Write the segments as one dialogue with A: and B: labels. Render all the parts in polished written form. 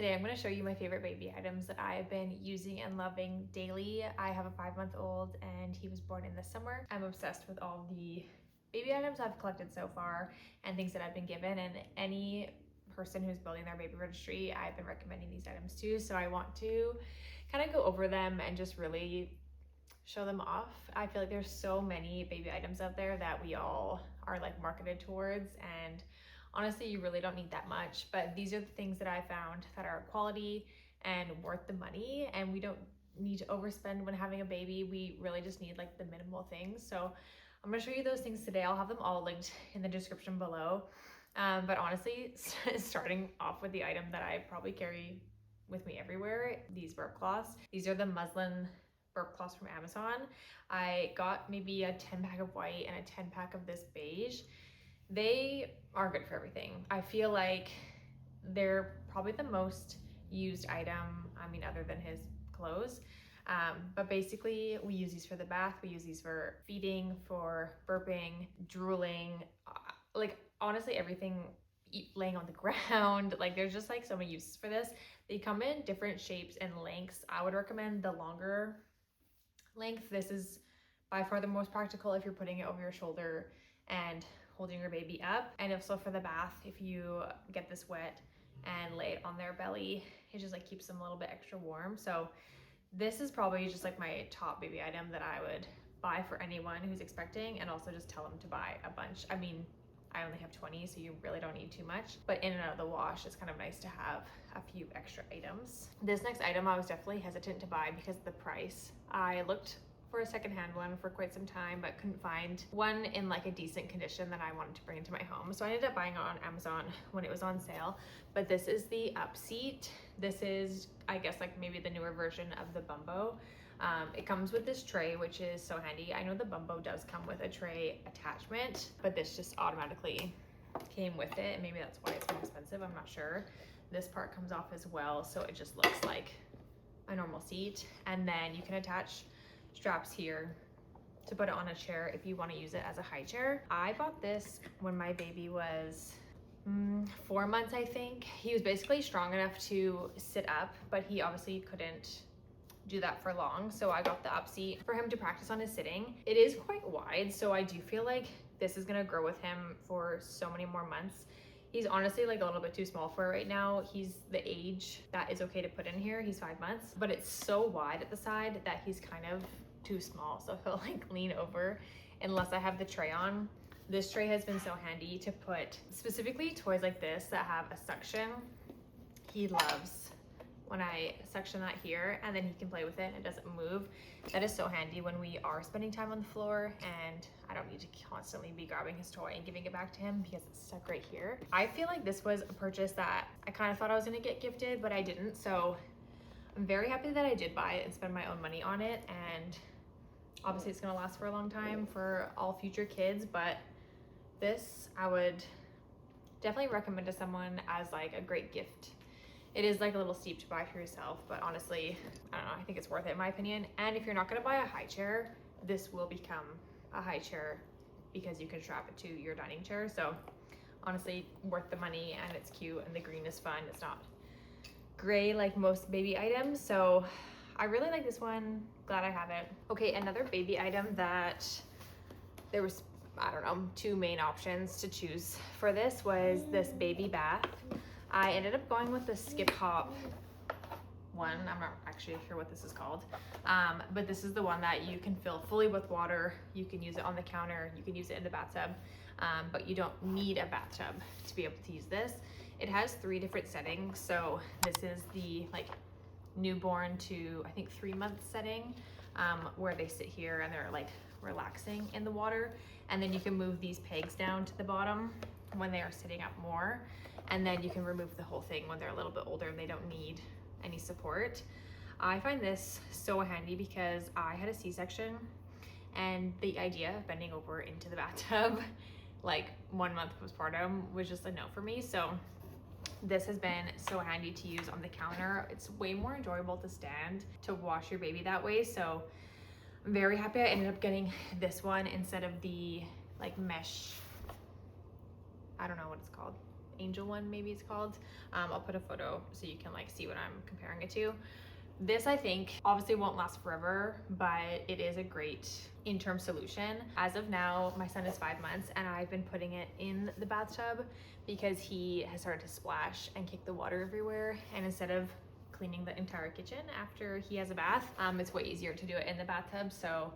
A: Today I'm going to show you my favorite baby items that I have been using and loving daily. I have a 5-month-old and he was born in the summer. I'm obsessed with all the baby items I've collected so far and things that I've been given, and any person who's building their baby registry, I've been recommending these items to. So I want to kind of go over them and just really show them off. I feel like there's so many baby items out there that we all are like marketed towards, and honestly you really don't need that much, but these are the things that I found that are quality and worth the money, and we don't need to overspend when having a baby. We really just need like the minimal things. So I'm going to show you those things today. I'll have them all linked in the description below. But honestly, starting off with the item that I probably carry with me everywhere, these burp cloths. These are the muslin burp cloths from Amazon. I got maybe a 10 pack of white and a 10 pack of this beige. They are good for everything. I feel like they're probably the most used item, I mean, other than his clothes. But basically we use these for the bath, we use these for feeding, for burping, drooling, like honestly everything, laying on the ground. Like there's just like so many uses for this. They come in different shapes and lengths. I would recommend the longer length. This is by far the most practical if you're putting it over your shoulder and holding your baby up. And also for the bath, if you get this wet and lay it on their belly, it just like keeps them a little bit extra warm. So this is probably just like my top baby item that I would buy for anyone who's expecting, and also just tell them to buy a bunch. I mean, I only have 20, so you really don't need too much, but in and out of the wash, it's kind of nice to have a few extra items. This next item I was definitely hesitant to buy because of the price. I looked for a secondhand one for quite some time, but couldn't find one in like a decent condition that I wanted to bring into my home. So I ended up buying it on Amazon when it was on sale. But this is the Up Seat. This is, I guess, like maybe the newer version of the Bumbo. It comes with this tray, which is so handy. I know the Bumbo does come with a tray attachment, but this just automatically came with it. And maybe that's why it's more expensive, I'm not sure. This part comes off as well, so it just looks like a normal seat. And then you can attach straps here to put it on a chair if you want to use it as a high chair. I bought this when my baby was 4 months, I think. He was basically strong enough to sit up, but he obviously couldn't do that for long. So I got the Up Seat for him to practice on his sitting. It is quite wide, so I do feel like this is gonna grow with him for so many more months. He's honestly like a little bit too small for it right now. He's the age that is okay to put in here. He's 5 months, but it's so wide at the side that he's kind of too small. So he'll like lean over unless I have the tray on. This tray has been so handy to put specifically toys like this that have a suction. He loves when I suction that here, and then he can play with it and it doesn't move. That is so handy when we are spending time on the floor and I don't need to constantly be grabbing his toy and giving it back to him because it's stuck right here. I feel like this was a purchase that I kind of thought I was gonna get gifted, but I didn't. So I'm very happy that I did buy it and spend my own money on it. And obviously it's gonna last for a long time for all future kids, but this I would definitely recommend to someone as like a great gift. It is like a little steep to buy for yourself, but honestly, I don't know, I think it's worth it in my opinion. And if you're not gonna buy a high chair, this will become a high chair because you can strap it to your dining chair. So honestly, worth the money, and it's cute and the green is fun. It's not gray like most baby items. So I really like this one, glad I have it. Okay, another baby item that there was, I don't know, 2 main options to choose for this was this baby bath. I ended up going with the Skip Hop one. I'm not actually sure what this is called, but this is the one that you can fill fully with water. You can use it on the counter, you can use it in the bathtub, but you don't need a bathtub to be able to use this. It has 3 different settings. So this is the like newborn to I think 3-month setting, where they sit here and they're like relaxing in the water, and then you can move these pegs down to the bottom when they are sitting up more, and then you can remove the whole thing when they're a little bit older and they don't need any support. I find this so handy because I had a C-section, and the idea of bending over into the bathtub like 1 month postpartum was just a no for me. So this has been so handy to use on the counter. It's way more enjoyable to stand to wash your baby that way. So I'm very happy I ended up getting this one instead of the like mesh, I don't know what it's called, Angel one, maybe it's called. I'll put a photo so you can like see what I'm comparing it to. This, I think, obviously won't last forever, but it is a great interim solution. As of now, my son is 5 months and I've been putting it in the bathtub because he has started to splash and kick the water everywhere. And instead of cleaning the entire kitchen after he has a bath, it's way easier to do it in the bathtub. So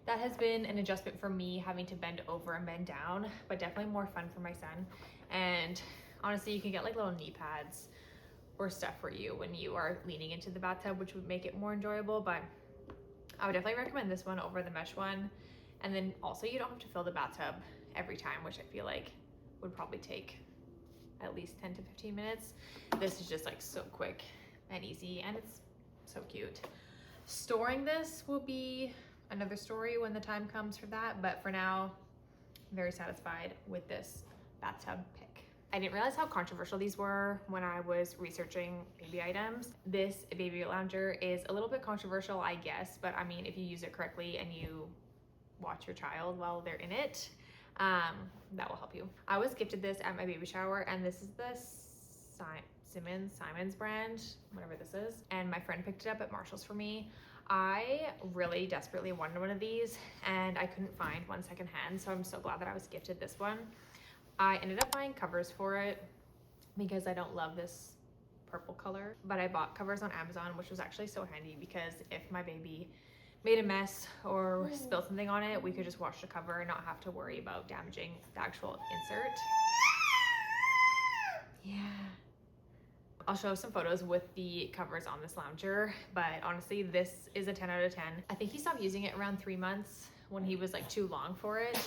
A: that has been an adjustment for me, having to bend over and bend down, but definitely more fun for my son. And honestly, you can get like little knee pads or stuff for you when you are leaning into the bathtub, which would make it more enjoyable. But I would definitely recommend this one over the mesh one. And then also you don't have to fill the bathtub every time, which I feel like would probably take at least 10 to 15 minutes. This is just like so quick and easy, and it's so cute. Storing this will be another story when the time comes for that, but for now, I'm very satisfied with this bathtub pick. I didn't realize how controversial these were when I was researching baby items. This baby lounger is a little bit controversial, I guess, but I mean, if you use it correctly and you watch your child while they're in it, that will help you. I was gifted this at my baby shower, and this is the Simmons brand, whatever this is, and my friend picked it up at Marshall's for me. I really desperately wanted one of these and I couldn't find one secondhand, so I'm so glad that I was gifted this one. I ended up buying covers for it because I don't love this purple color, but I bought covers on Amazon, which was actually so handy because if my baby made a mess or spilled something on it, we could just wash the cover and not have to worry about damaging the actual insert. Yeah. I'll show some photos with the covers on this lounger, but honestly, this is a 10 out of 10. I think he stopped using it around 3 months when he was like too long for it.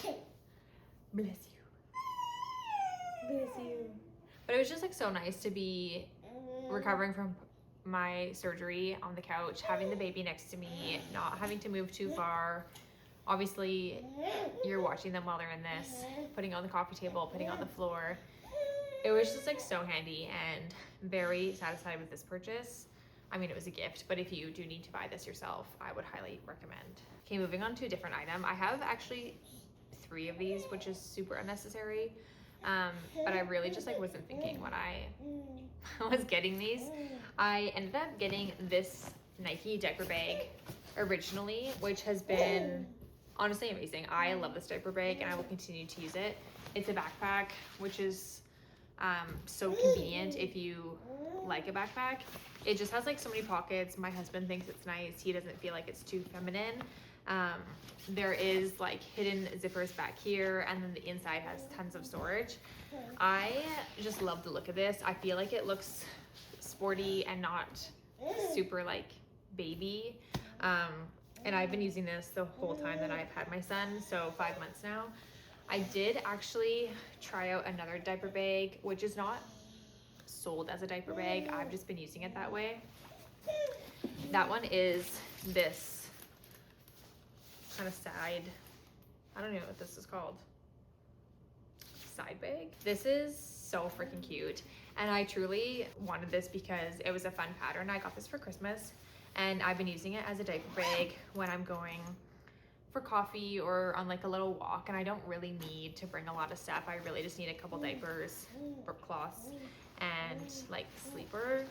A: Bless you. Bless you. But it was just like so nice to be recovering from my surgery on the couch, having the baby next to me, not having to move too far. Obviously, you're watching them while they're in this, putting on the coffee table, putting on the floor. It was just like so handy, and very satisfied with this purchase. I mean, it was a gift, but if you do need to buy this yourself, I would highly recommend. Okay, moving on to a different item. I have actually 3 of these, which is super unnecessary. But I really just like wasn't thinking when I was getting these. I ended up getting this Nike diaper bag originally, which has been honestly amazing. I love this diaper bag and I will continue to use it. It's a backpack, which is so convenient if you like a backpack. It just has like so many pockets. My husband thinks it's nice. He doesn't feel like it's too feminine. There is like hidden zippers back here, and then the inside has tons of storage. I just love the look of this. I feel like it looks sporty and not super like baby. And I've been using this the whole time that I've had my son, so 5 months now. I did actually try out another diaper bag, which is not sold as a diaper bag. I've just been using it that way. That one is this kind of side, I don't know what this is called, side bag. This is so freaking cute, and I truly wanted this because it was a fun pattern. I got this for Christmas, and I've been using it as a diaper bag when I'm going for coffee or on like a little walk, and I don't really need to bring a lot of stuff. I really just need a couple diapers, burp cloths, and like Sleepwear.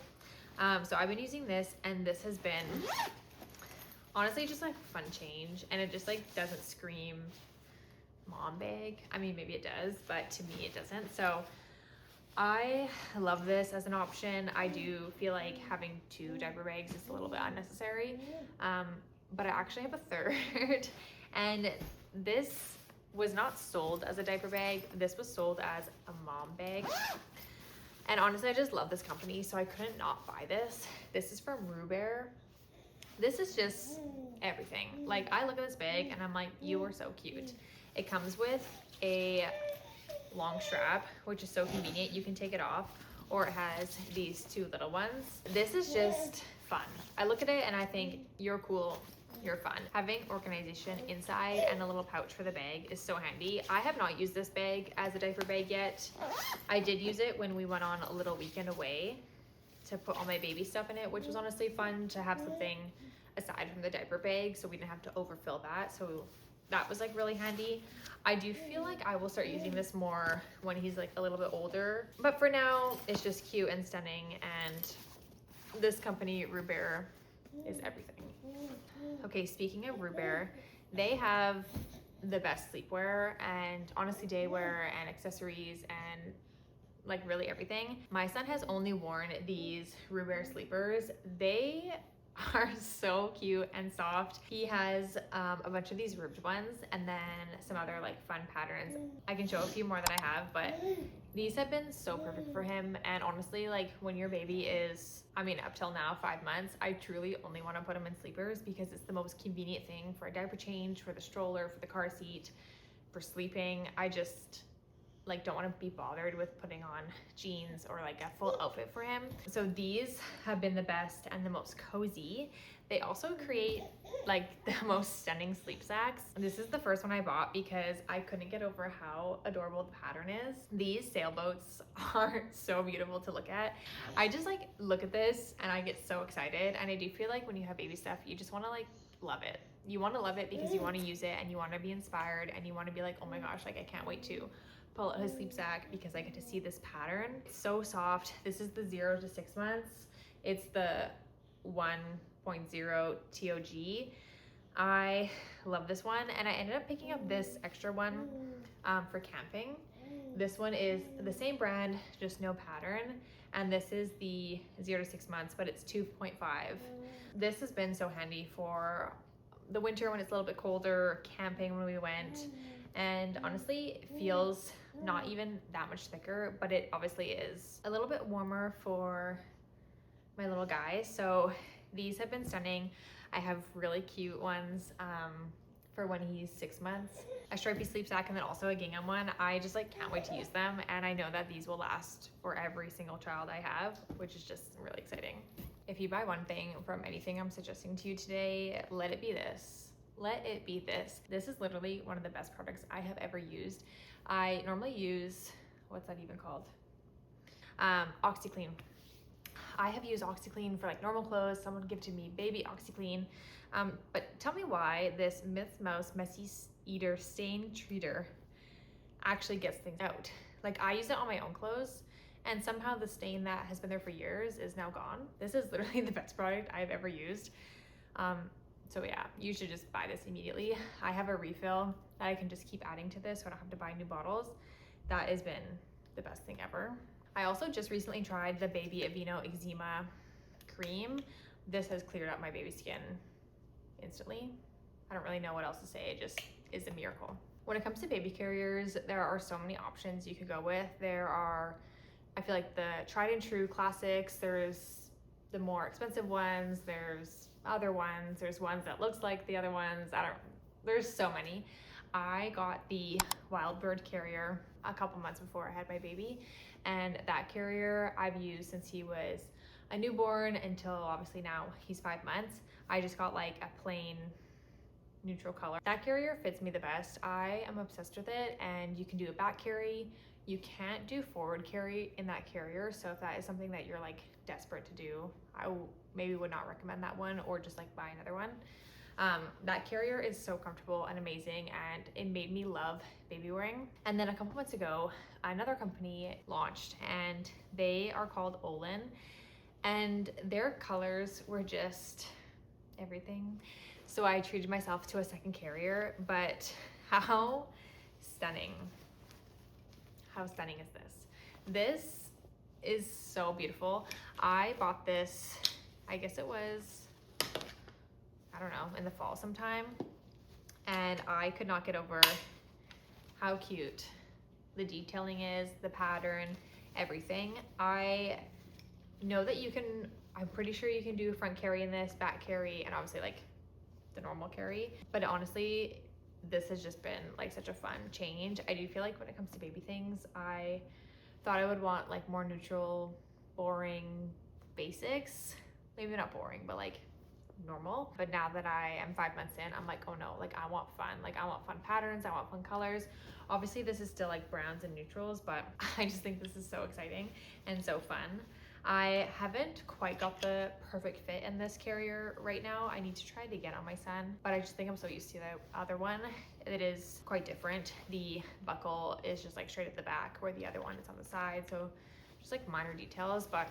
A: So I've been using this, and this has been honestly just like fun change, and it just like doesn't scream mom bag. I mean, maybe it does, but to me it doesn't. So I love this as an option. I do feel like having 2 diaper bags is a little bit unnecessary, but I actually have a third. And this was not sold as a diaper bag. This was sold as a mom bag. And honestly, I just love this company, so I couldn't not buy this. This is from Bear. This is just everything. Like, I look at this bag and I'm like, you are so cute. It comes with a long strap, which is so convenient. You can take it off, or it has these 2 little ones. This is just fun. I look at it and I think, you're cool, you're fun. Having organization inside and a little pouch for the bag is so handy. I have not used this bag as a diaper bag yet. I did use it when we went on a little weekend away to put all my baby stuff in it, which was honestly fun to have something aside from the diaper bag, so we didn't have to overfill that. So that was like really handy. I do feel like I will start using this more when he's like a little bit older, but for now it's just cute and stunning, and this company, Rubear, is everything. Okay, speaking of Rubear, they have the best sleepwear and honestly daywear and accessories and like really everything. My son has only worn these Rubear sleepers. They are so cute and soft. He has a bunch of these ribbed ones and then some other like fun patterns. I can show a few more that I have, but these have been so perfect for him. And honestly, like when your baby is, I mean, up till now 5 months, I truly only want to put him in sleepers because it's the most convenient thing for a diaper change, for the stroller, for the car seat, for sleeping. I just like don't want to be bothered with putting on jeans or like a full outfit for him. So these have been the best and the most cozy. They also create like the most stunning sleep sacks. This is the first one I bought because I couldn't get over how adorable the pattern is. These sailboats are so beautiful to look at. I just like look at this and I get so excited, and I do feel like when you have baby stuff, you just want to like love it. You want to love it because you want to use it and you want to be inspired and you want to be like, oh my gosh, like I can't wait to pull out his sleep sack because I get to see this pattern. It's so soft. This is the 0 to 6 months. It's the 1.0 TOG. I love this one, and I ended up picking up this extra one for camping. This one is the same brand, just no pattern, and this is the 0 to 6 months, but it's 2.5. This has been so handy for the winter when it's a little bit colder, camping when we went, and honestly it feels not even that much thicker, but it obviously is a little bit warmer for my little guy. So these have been stunning. I have really cute ones for when he's 6 months, a stripy sleep sack, and then also a gingham one. I just like can't wait to use them, and I know that these will last for every single child I have, which is just really exciting. If you buy one thing from anything I'm suggesting to you today, let it be this. Let it be this. This is literally one of the best products I have ever used. I normally use, what's that even called? OxyClean. I have used OxyClean for like normal clothes. Someone give to me baby OxyClean. But tell me why this Myth Mouse Messy Eater Stain Treater actually gets things out. Like I use it on my own clothes, and somehow the stain that has been there for years is now gone. This is literally the best product I've ever used. So yeah, you should just buy this immediately. I have a refill that I can just keep adding to this so I don't have to buy new bottles. That has been the best thing ever. I also just recently tried the Baby Aveeno Eczema Cream. This has cleared up my baby skin instantly. I don't really know what else to say. It just is a miracle. When it comes to baby carriers, there are so many options you could go with. There are, I feel like, the tried and true classics. There's the more expensive ones. There's other ones. There's ones that looks like the other ones. There's so many. I got the Wild Bird carrier a couple months before I had my baby, and that carrier I've used since he was a newborn until obviously now he's 5 months. I just got like a plain neutral color. That carrier fits me the best. I am obsessed with it, and you can do a back carry. You can't do forward carry in that carrier, so if that is something that you're like desperate to do, I maybe would not recommend that one, or just like buy another one. That carrier is so comfortable and amazing, and it made me love baby wearing. And then a couple months ago, another company launched, and they are called Olin, and their colors were just everything. So I treated myself to a second carrier, but how stunning is this? This is so beautiful. I bought this, I guess it was, I don't know, in the fall sometime, and I could not get over how cute the detailing is, the pattern, everything. I know that I'm pretty sure you can do front carry in this, back carry, and obviously like the normal carry, but honestly, this has just been like such a fun change. I do feel like when it comes to baby things, I thought I would want like more neutral, boring basics. Maybe not boring, but like normal. But now that I am 5 months in, I'm like, oh no, like I want fun. Like I want fun patterns, I want fun colors. Obviously this is still like browns and neutrals, but I just think this is so exciting and so fun. I haven't quite got the perfect fit in this carrier right now. I need to try it again on my son, but I just think I'm so used to the other one. It is quite different. The buckle is just like straight at the back where the other one is on the side. So just like minor details, but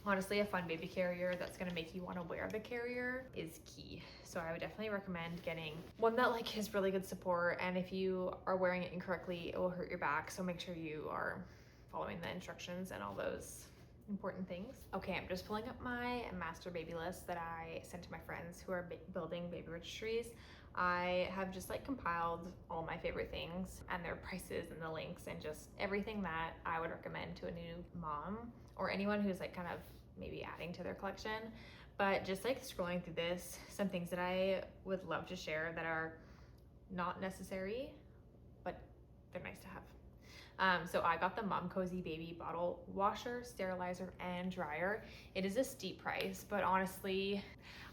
A: honestly, a fun baby carrier that's gonna make you wanna wear the carrier is key. So I would definitely recommend getting one that like has really good support, and if you are wearing it incorrectly, it will hurt your back. So make sure you are following the instructions and all those important things. Okay, I'm just pulling up my master baby list that I sent to my friends who are building baby registries. I have just like compiled all my favorite things and their prices and the links and just everything that I would recommend to a new mom or anyone who's like kind of maybe adding to their collection. But just like scrolling through this, some things that I would love to share that are not necessary, but they're nice to have. So I got the Mom Cozy Baby Bottle Washer, Sterilizer, and Dryer. It is a steep price, but honestly,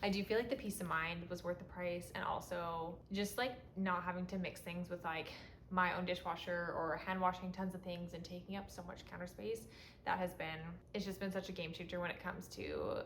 A: I do feel like the peace of mind was worth the price, and also just like not having to mix things with like my own dishwasher or hand washing tons of things and taking up so much counter space. It's just been such a game changer when it comes to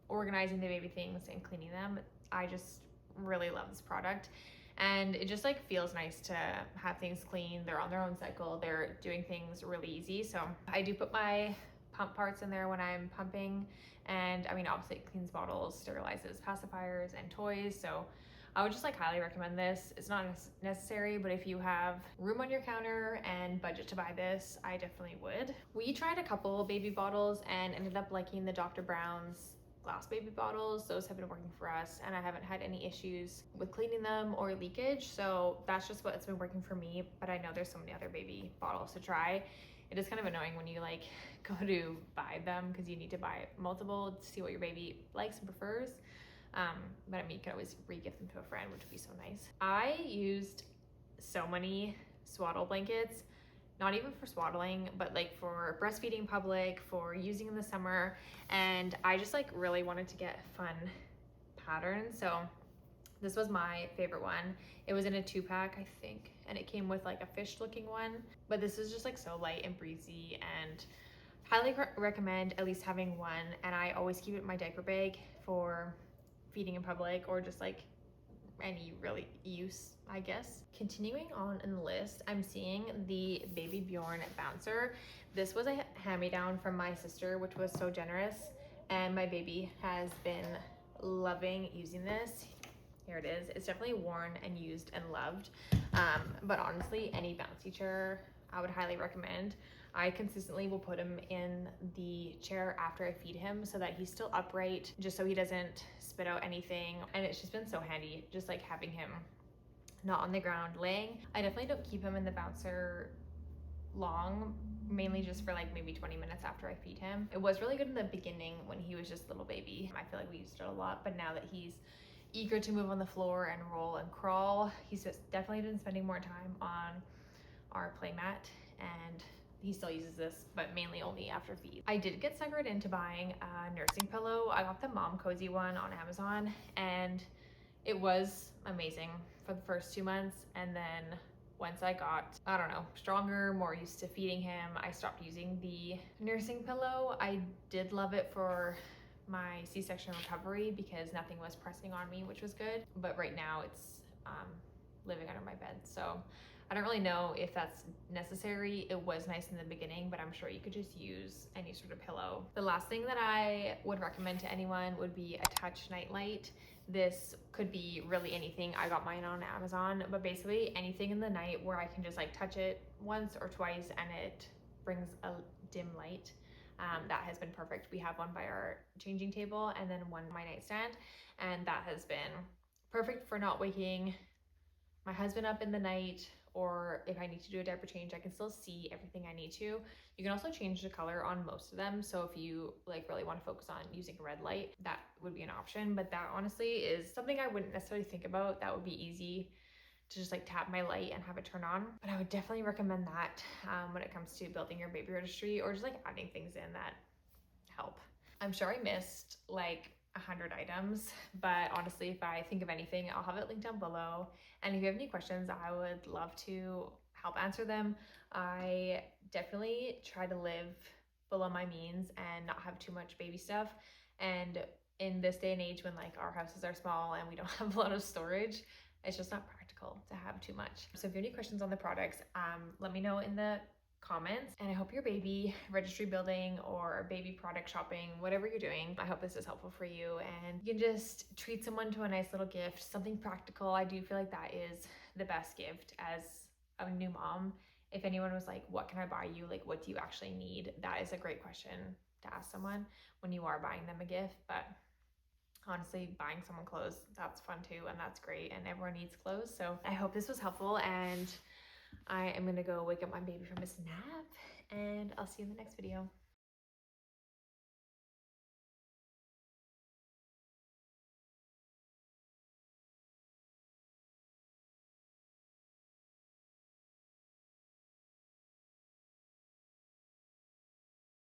A: organizing the baby things and cleaning them. I just really love this product. And it just like feels nice to have things clean. They're on their own cycle. They're doing things really easy. So I do put my pump parts in there when I'm pumping. And I mean, obviously it cleans bottles, sterilizes pacifiers and toys. So I would just like highly recommend this. It's not necessary, but if you have room on your counter and budget to buy this, I definitely would. We tried a couple baby bottles and ended up liking the Dr. Brown's glass baby bottles. Those have been working for us, and I haven't had any issues with cleaning them or leakage. So that's just what's been working for me, but I know there's so many other baby bottles to try. It is kind of annoying when you like go to buy them because you need to buy multiple to see what your baby likes and prefers. But I mean, you can always re-gift them to a friend, which would be so nice. I used so many swaddle blankets, not even for swaddling, but like for breastfeeding public, for using in the summer. And I just like really wanted to get fun patterns. So this was my favorite one. It was in a 2-pack, I think, and it came with like a fish looking one. But this is just like so light and breezy, and highly recommend at least having one. And I always keep it in my diaper bag for feeding in public or just like any really use, I guess. Continuing on in the list, I'm seeing the Baby Bjorn Bouncer. This was a hand-me-down from my sister, which was so generous, and my baby has been loving using this. Here it is. It's definitely worn and used and loved, but honestly, any bouncy chair I would highly recommend. I consistently will put him in the chair after I feed him so that he's still upright, just so he doesn't spit out anything. And it's just been so handy, just like having him not on the ground laying. I definitely don't keep him in the bouncer long, mainly just for like maybe 20 minutes after I feed him. It was really good in the beginning when he was just a little baby. I feel like we used it a lot, but now that he's eager to move on the floor and roll and crawl, he's just definitely been spending more time on our play mat, and he still uses this, but mainly only after feed. I did get suckered into buying a nursing pillow. I got the Mom Cozy one on Amazon, and it was amazing for the first 2 months. And then once I got, I don't know, stronger, more used to feeding him, I stopped using the nursing pillow. I did love it for my C-section recovery because nothing was pressing on me, which was good. But right now it's living under my bed. So I don't really know if that's necessary. It was nice in the beginning, but I'm sure you could just use any sort of pillow. The last thing that I would recommend to anyone would be a touch nightlight. This could be really anything. I got mine on Amazon, but basically anything in the night where I can just like touch it once or twice and it brings a dim light. That has been perfect. We have one by our changing table and then one on my nightstand, and that has been perfect for not waking my husband up in the night, or if I need to do a diaper change, I can still see everything I need to. You can also change the color on most of them. So if you like really want to focus on using red light, that would be an option. But that honestly is something I wouldn't necessarily think about. That would be easy to just like tap my light and have it turn on. But I would definitely recommend that when it comes to building your baby registry or just like adding things in that help. I'm sure I missed like 100 items, but honestly, if I think of anything, I'll have it linked down below. And if you have any questions, I would love to help answer them. I definitely try to live below my means and not have too much baby stuff. And in this day and age when like our houses are small and we don't have a lot of storage, it's just not practical to have too much. So if you have any questions on the products, let me know in the comments. And I hope your baby registry building or baby product shopping, whatever you're doing, I hope this is helpful for you and you can just treat someone to a nice little gift, something practical. I do feel like that is the best gift as a new mom. If anyone was like, what can I buy you? Like, what do you actually need? That is a great question to ask someone when you are buying them a gift. But honestly, buying someone clothes, that's fun too, and that's great, and everyone needs clothes. So I hope this was helpful, and I am gonna go wake up my baby from his nap, and I'll see you in the next video.